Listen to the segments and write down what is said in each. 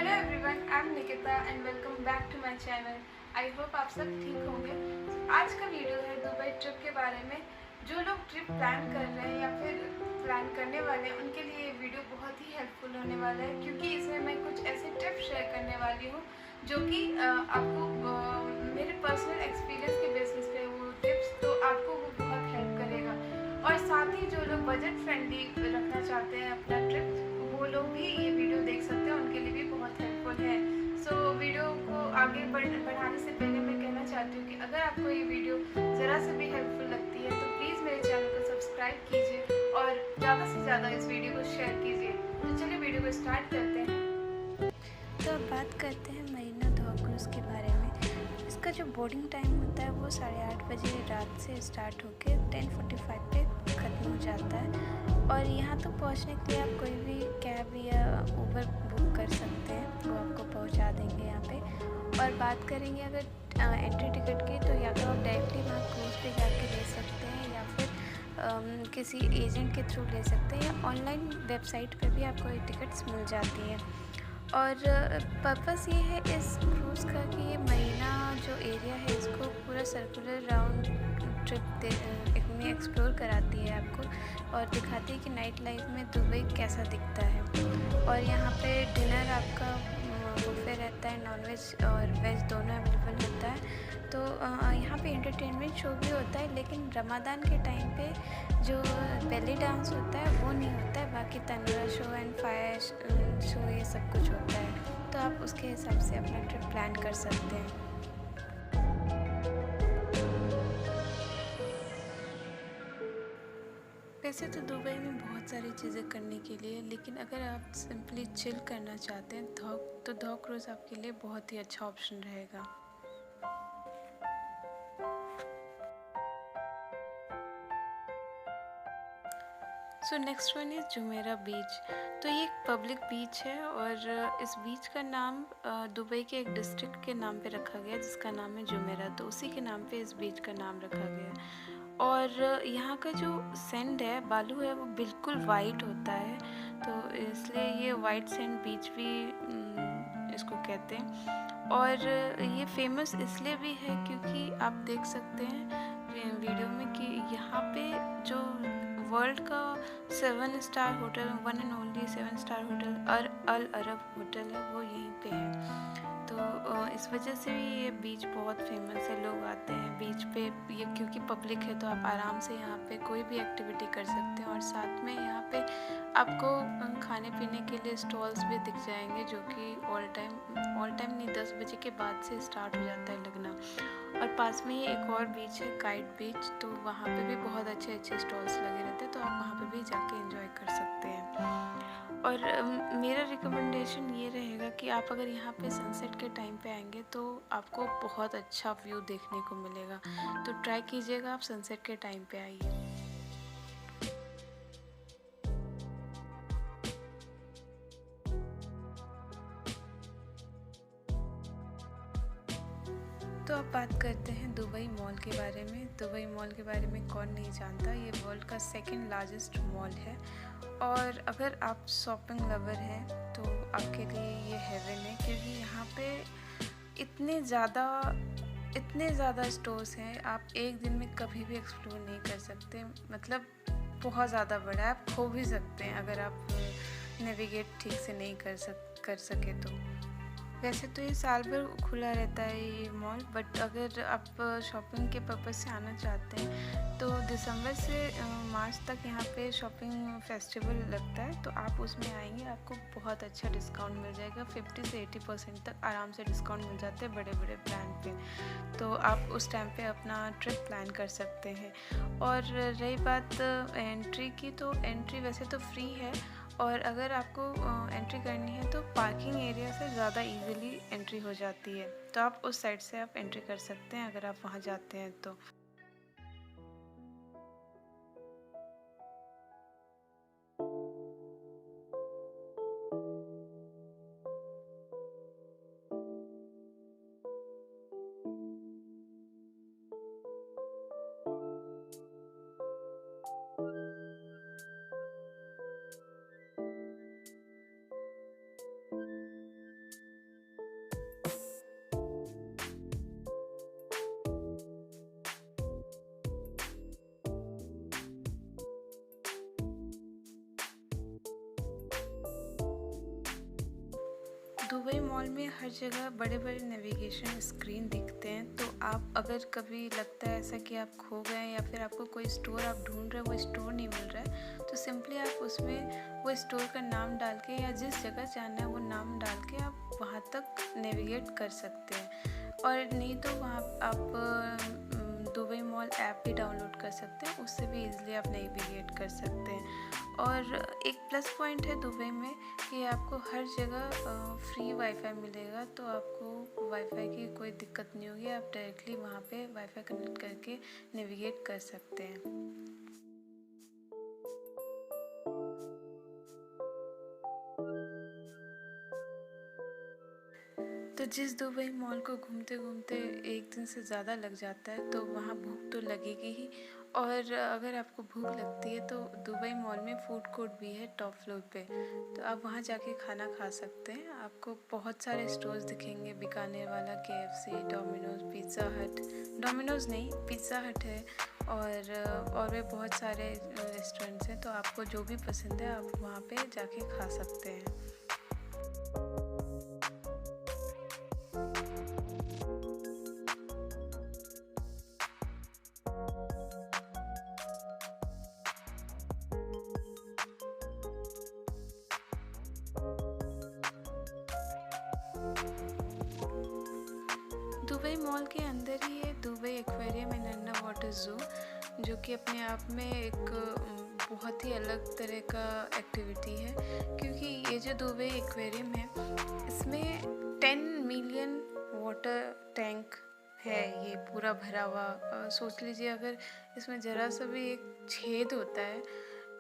Hello everyone, I am Nikita and welcome back to my channel. I hope आप सब ठीक होंगे। आज का वीडियो है दुबई ट्रिप के बारे में। जो लोग ट्रिप प्लान कर रहे हैं या फिर प्लान करने वाले हैं उनके लिए ये वीडियो बहुत ही हेल्पफुल होने वाला है, क्योंकि इसमें मैं कुछ ऐसे टिप्स शेयर करने वाली हूँ जो कि आपको मेरे पर्सनल एक्सपीरियंस के बेसिस पे वो टिप्स तो आपको वो बहुत हेल्प करेगा। और साथ ही जो लोग बजट फ्रेंडली रखना चाहते हैं अपना ट्रिप, वो लोग भी ये वीडियो देख सकते हैं, उनके लिए भी बहुत हेल्पफुल है। सो वीडियो को आगे बढ़ाने से पहले मैं कहना चाहती हूँ कि अगर आपको ये वीडियो ज़रा से भी हेल्पफुल लगती है तो प्लीज़ मेरे चैनल को सब्सक्राइब कीजिए और ज़्यादा से ज़्यादा इस वीडियो को शेयर कीजिए। तो चलिए वीडियो को स्टार्ट करते हैं। तो अब बात करते हैं मरीना दौह क्रूज़ के बारे में। इसका जो बोर्डिंग टाइम होता है वो 8:30 बजे रात से स्टार्ट होकर 10:45 पे ख़त्म हो जाता है। और यहाँ तक पहुँचने के लिए आप कोई भी कैब या ऊबर बुक कर सकते हैं, वो आपको पहुँचा देंगे यहाँ पे। और बात करेंगे अगर एंट्री टिकट की, तो या तो आप डायरेक्टली वहाँ क्रूज़ पे जाके ले सकते हैं या फिर किसी एजेंट के थ्रू ले सकते हैं, या ऑनलाइन वेबसाइट पे भी आपको ये टिकट्स मिल जाती हैं। और पर्पस ये है इस क्रूज़ का कि ये मरीना जो एरिया है इसको पूरा सर्कुलर राउंड ट्रिप में एक्सप्लोर कराती है आपको, और दिखाती है कि नाइट लाइफ में दुबई कैसा दिखता है। और यहाँ पे डिनर आपका बुफे रहता है, नॉन वेज और वेज दोनों अवेलेबल होता है। तो यहाँ पे एंटरटेनमेंट शो भी होता है, लेकिन रमज़ान के टाइम पे जो बेली डांस होता है वो नहीं होता है, बाकी तनूरा शो एंड फायर शो ये सब कुछ होता है। तो आप उसके हिसाब से अपना ट्रिप प्लान कर सकते हैं। वैसे तो दुबई में बहुत सारी चीज़ें करने के लिए, लेकिन अगर आप सिंपली चिल करना चाहते हैं तो दौह क्रूज़ आपके लिए बहुत ही अच्छा ऑप्शन रहेगा। So next one is Jumeirah beach. तो ये एक पब्लिक बीच है, और इस बीच का नाम दुबई के एक डिस्ट्रिक्ट के नाम पे रखा गया जिसका नाम है जुमेरा, तो उसी के नाम पे इस बीच का नाम रखा गया। और यहाँ का जो सैंड है, बालू है, वो बिल्कुल वाइट होता है, तो इसलिए ये वाइट सैंड बीच भी इसको कहते हैं। और ये फेमस इसलिए भी है क्योंकि आप देख सकते हैं वीडियो में कि यहाँ पे जो वर्ल्ड का 7 star hotel, one and only 7 star hotel Al Arab hotel है, वो यहीं पे है। तो इस वजह से भी ये बीच बहुत फेमस है, लोग आते हैं बीच पे। ये क्योंकि पब्लिक है तो आप आराम से यहाँ पे कोई भी एक्टिविटी कर सकते हैं। और साथ में यहाँ पे आपको खाने पीने के लिए स्टॉल्स भी दिख जाएंगे, जो कि ऑल टाइम नहीं, 10 बजे के बाद से स्टार्ट हो जाता है लगना। और पास में ही एक और बीच है, काइट बीच, तो वहाँ पे भी बहुत अच्छे अच्छे स्टॉल्स लगे रहते हैं, तो आप वहाँ पे भी जाके एंजॉय कर सकते हैं। और मेरा रिकमेंडेशन ये रहेगा कि आप अगर यहाँ पे सनसेट के टाइम पे आएंगे तो आपको बहुत अच्छा व्यू देखने को मिलेगा, तो ट्राई कीजिएगा आप सनसेट के टाइम पे आइए। तो अब बात करते हैं दुबई मॉल के बारे में। दुबई मॉल के बारे में कौन नहीं जानता, ये वर्ल्ड का सेकंड लार्जेस्ट मॉल है। और अगर आप शॉपिंग लवर हैं तो आपके लिए ये हेवन है, क्योंकि यहाँ पे इतने ज़्यादा स्टोर्स हैं, आप एक दिन में कभी भी एक्सप्लोर नहीं कर सकते। मतलब बहुत ज़्यादा बड़ा है, आप खो भी सकते हैं अगर आप नेविगेट ठीक से नहीं कर सके तो। वैसे तो ये साल भर खुला रहता है ये मॉल, बट अगर आप शॉपिंग के पर्पज़ से आना चाहते हैं तो दिसंबर से मार्च तक यहाँ पे शॉपिंग फेस्टिवल लगता है, तो आप उसमें आएंगे आपको बहुत अच्छा डिस्काउंट मिल जाएगा। 50 से 80% तक आराम से डिस्काउंट मिल जाते हैं बड़े बड़े ब्रांड पे, तो आप उस टाइम पे अपना ट्रिप प्लान कर सकते हैं। और रही बात एंट्री की, तो एंट्री वैसे तो फ्री है, और अगर आपको एंट्री करनी है तो पार्किंग एरिया से ज़्यादा इजीली एंट्री हो जाती है, तो आप उस साइड से आप एंट्री कर सकते हैं अगर आप वहाँ जाते हैं तो। दुबई मॉल में हर जगह बड़े बड़े नेविगेशन स्क्रीन दिखते हैं, तो आप अगर कभी लगता है ऐसा कि आप खो गए या फिर आपको कोई स्टोर आप ढूंढ रहे हो, वो स्टोर नहीं मिल रहा है, तो सिंपली आप उसमें वो स्टोर का नाम डाल के या जिस जगह जाना है वो नाम डाल के आप वहाँ तक नेविगेट कर सकते हैं। और नहीं तो वहाँ आप दुबई मॉल ऐप भी डाउनलोड कर सकते हैं, उससे भी ईज़िली आप नेविगेट कर सकते हैं। और एक प्लस पॉइंट है दुबई में कि आपको हर जगह फ्री वाईफाई मिलेगा, तो आपको वाईफाई की कोई दिक्कत नहीं होगी, आप डायरेक्टली वहाँ पे वाईफाई कनेक्ट करके नेविगेट कर सकते हैं। तो जिस दुबई मॉल को घूमते घूमते एक दिन से ज़्यादा लग जाता है, तो वहाँ भूख तो लगेगी ही। और अगर आपको भूख लगती है तो दुबई मॉल में फूड कोर्ट भी है टॉप फ्लोर पे, तो आप वहाँ जाके खाना खा सकते हैं। आपको बहुत सारे स्टोर्स दिखेंगे, बीकानेर वाला, KFC, डोमिनोज, पिज़्ज़ा हट, डोमिनोज नहीं पिज़्ज़ा हट है, और भी बहुत सारे रेस्टोरेंट्स हैं। तो आपको जो भी पसंद है आप वहाँ पे जाके खा सकते हैं। दुबई मॉल के अंदर ही है Dubai aquarium and under water zoo, जो कि अपने आप में एक बहुत ही अलग तरह का एक्टिविटी है। क्योंकि ये जो दुबई एक्वेरियम है, इसमें 10 मिलियन वाटर टैंक है, ये पूरा भरा हुआ। सोच लीजिए अगर इसमें ज़रा सा भी एक छेद होता है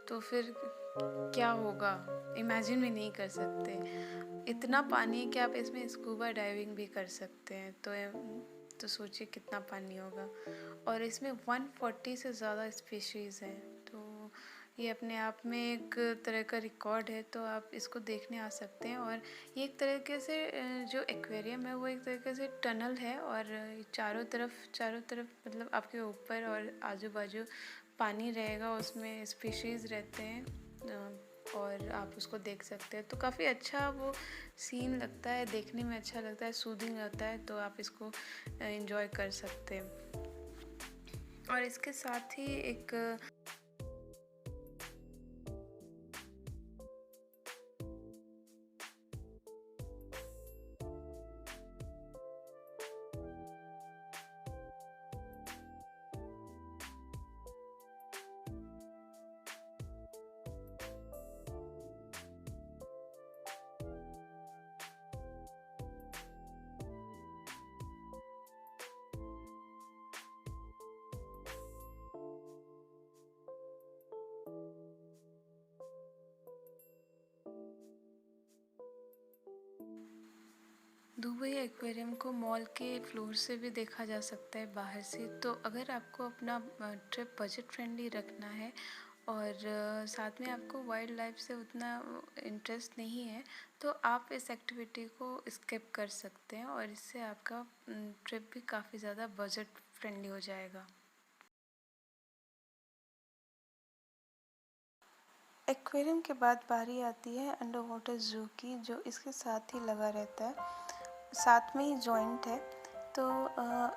तो फिर क्या होगा, इमेजिन भी नहीं कर सकते। इतना पानी है कि आप इसमें स्कूबा डाइविंग भी कर सकते हैं, तो सोचिए कितना पानी होगा। और इसमें 140 से ज़्यादा स्पीशीज़ हैं, तो ये अपने आप में एक तरह का रिकॉर्ड है, तो आप इसको देखने आ सकते हैं। और ये एक तरीके से जो एक्वेरियम है वो एक तरीके से टनल है, और चारों तरफ मतलब आपके ऊपर और आजू बाजू पानी रहेगा, उसमें स्पीशीज़ रहते हैं और आप उसको देख सकते हैं। तो काफ़ी अच्छा वो सीन लगता है, देखने में अच्छा लगता है, सूदिंग लगता है, तो आप इसको एंजॉय कर सकते हैं। और इसके साथ ही एक दुबई एक्वेरियम को मॉल के फ्लोर से भी देखा जा सकता है बाहर से। तो अगर आपको अपना ट्रिप बजट फ्रेंडली रखना है और साथ में आपको वाइल्ड लाइफ से उतना इंटरेस्ट नहीं है, तो आप इस एक्टिविटी को स्किप कर सकते हैं, और इससे आपका ट्रिप भी काफ़ी ज़्यादा बजट फ्रेंडली हो जाएगा। एक्वेरियम के बाद बारी आती है अंडर वाटर ज़ू की, जो इसके साथ ही लगा रहता है, साथ में ही जॉइंट है। तो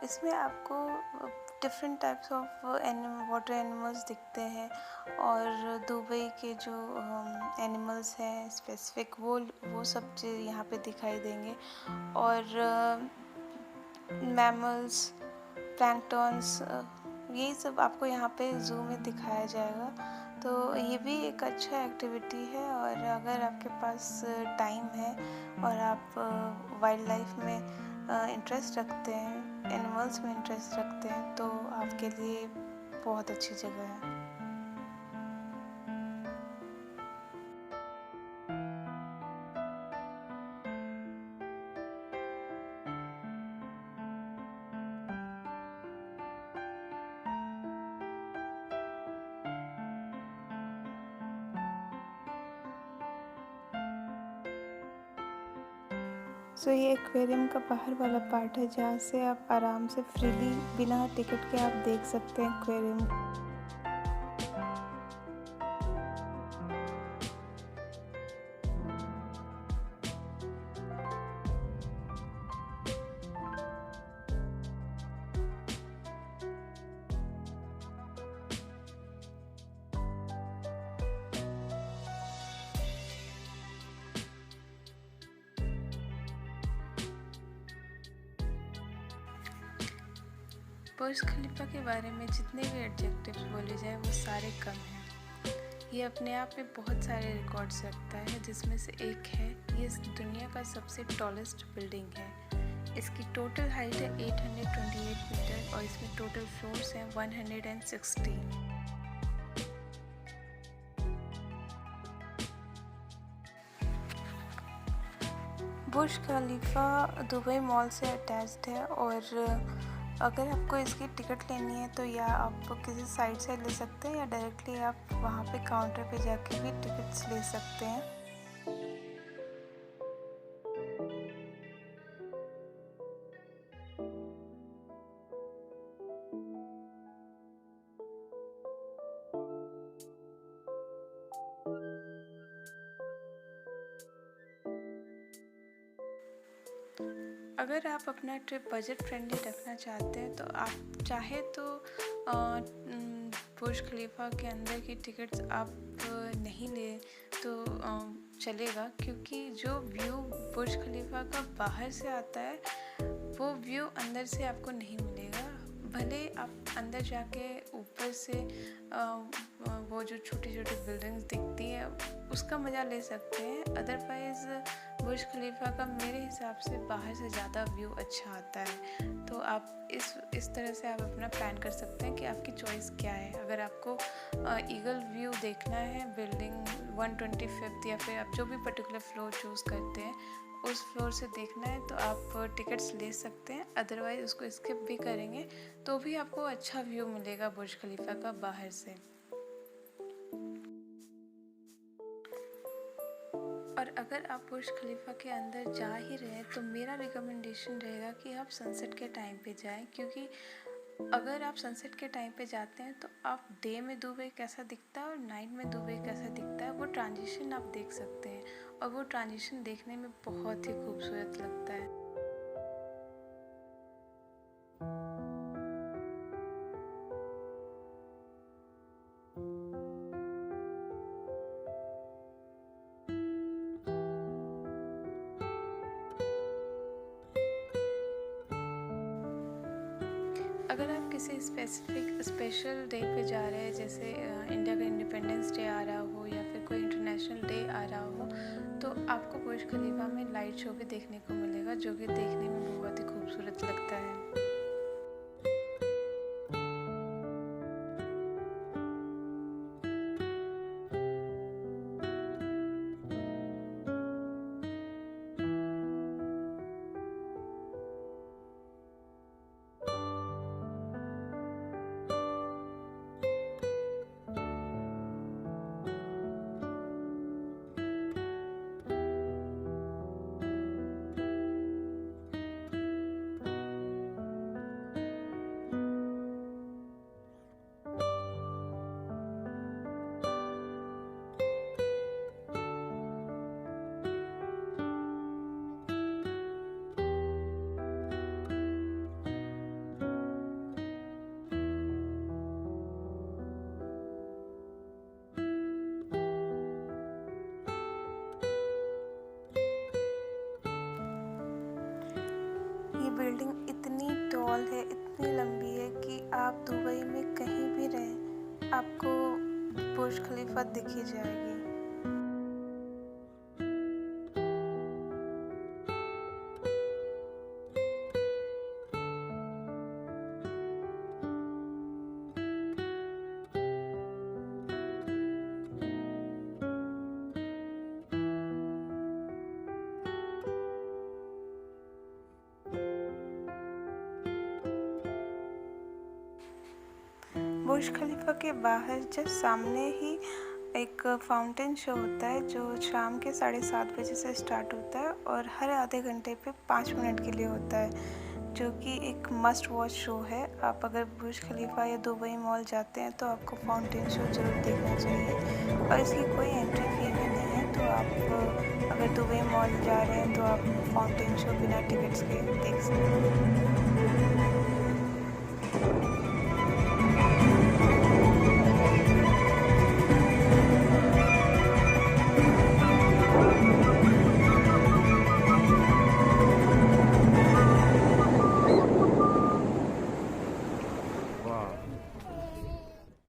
इसमें आपको different types of water animals दिखते हैं, और दुबई के जो एनिमल्स हैं स्पेसिफिक, वो सब चीज़ यहाँ पे दिखाई देंगे। और मैमल्स, प्लैंक्टन्स, यही सब आपको यहाँ पे ज़ू में दिखाया जाएगा। तो ये भी एक अच्छा एक्टिविटी है, और अगर आपके पास टाइम है और आप वाइल्ड लाइफ में इंटरेस्ट रखते हैं, एनिमल्स में इंटरेस्ट रखते हैं, तो आपके लिए बहुत अच्छी जगह है। सो ये एक्वेरियम का बाहर वाला पार्ट है, जहाँ से आप आराम से फ्रीली बिना टिकट के आप देख सकते हैं एक्वेरियम। बुर्ज खलीफा के बारे में जितने भी एडजेक्टिव्स बोले जाए वो सारे कम हैं। ये अपने आप में बहुत सारे रिकॉर्ड्स रखता है, जिसमें से एक है ये इस दुनिया का सबसे टॉलेस्ट बिल्डिंग है। इसकी टोटल हाइट है 828 मीटर और इसमें टोटल फ्लोर्स हैं 160। बुर्ज खलीफा दुबई मॉल से अटैच्ड है और अगर आपको इसकी टिकट लेनी है तो या आप किसी साइट से ले सकते हैं या डायरेक्टली आप वहाँ पे काउंटर पे जाके भी टिकट्स ले सकते हैं। अगर आप अपना ट्रिप बजट फ्रेंडली रखना चाहते हैं तो आप चाहे तो बुर्ज खलीफा के अंदर की टिकट्स आप नहीं ले तो चलेगा, क्योंकि जो व्यू बुर्ज खलीफा का बाहर से आता है वो व्यू अंदर से आपको नहीं मिलेगा। भले आप अंदर जाके ऊपर से वो जो छोटी छोटी बिल्डिंग्स दिखती है उसका मज़ा ले सकते हैं, अदरवाइज़ बुर्ज खलीफा का मेरे हिसाब से बाहर से ज़्यादा व्यू अच्छा आता है। तो आप इस तरह से आप अपना प्लान कर सकते हैं कि आपकी चॉइस क्या है। अगर आपको ईगल व्यू देखना है बिल्डिंग 125 या फिर आप जो भी पर्टिकुलर फ्लोर चूज़ करते हैं उस फ्लोर से देखना है तो आप टिकट्स ले सकते हैं, अदरवाइज़ उसको स्किप भी करेंगे तो भी आपको अच्छा व्यू मिलेगा बुर्ज खलीफा का बाहर से। और अगर आप बुर्ज खलीफा के अंदर जा ही रहे तो मेरा रिकमेंडेशन रहेगा कि आप सनसेट के टाइम पे जाएं, क्योंकि अगर आप सनसेट के टाइम पे जाते हैं तो आप डे में दुबई कैसा दिखता है और नाइट में दुबई कैसा दिखता है वो ट्रांजिशन आप देख सकते हैं, और वो ट्रांजिशन देखने में बहुत ही खूबसूरत लगता है। अगर आप किसी स्पेशल डे पे जा रहे हैं, जैसे इंडिया का इंडिपेंडेंस डे आ रहा हो या फिर कोई इंटरनेशनल डे आ रहा हो, तो आपको बुर्ज खलीफा में लाइट शो भी देखने को मिलेगा, जो कि देखने में बहुत ही खूबसूरत लगता है। बिल्डिंग इतनी टॉल है, इतनी लंबी है कि आप दुबई में कहीं भी रहें आपको बुर्ज खलीफा दिख ही जाएगी। बुर्ज खलीफा के बाहर जस्ट सामने ही एक फाउंटेन शो होता है जो शाम के 7:30 बजे से स्टार्ट होता है और हर आधे घंटे पे 5 मिनट के लिए होता है, जो कि एक मस्ट वॉच शो है। आप अगर बुर्ज खलीफा या दुबई मॉल जाते हैं तो आपको फाउंटेन शो ज़रूर देखना चाहिए और इसकी कोई एंट्री फी भी नहीं है। तो आप अगर दुबई मॉल जा रहे हैं तो आप फाउंटेन शो बिना टिकट्स के देख सकते हैं।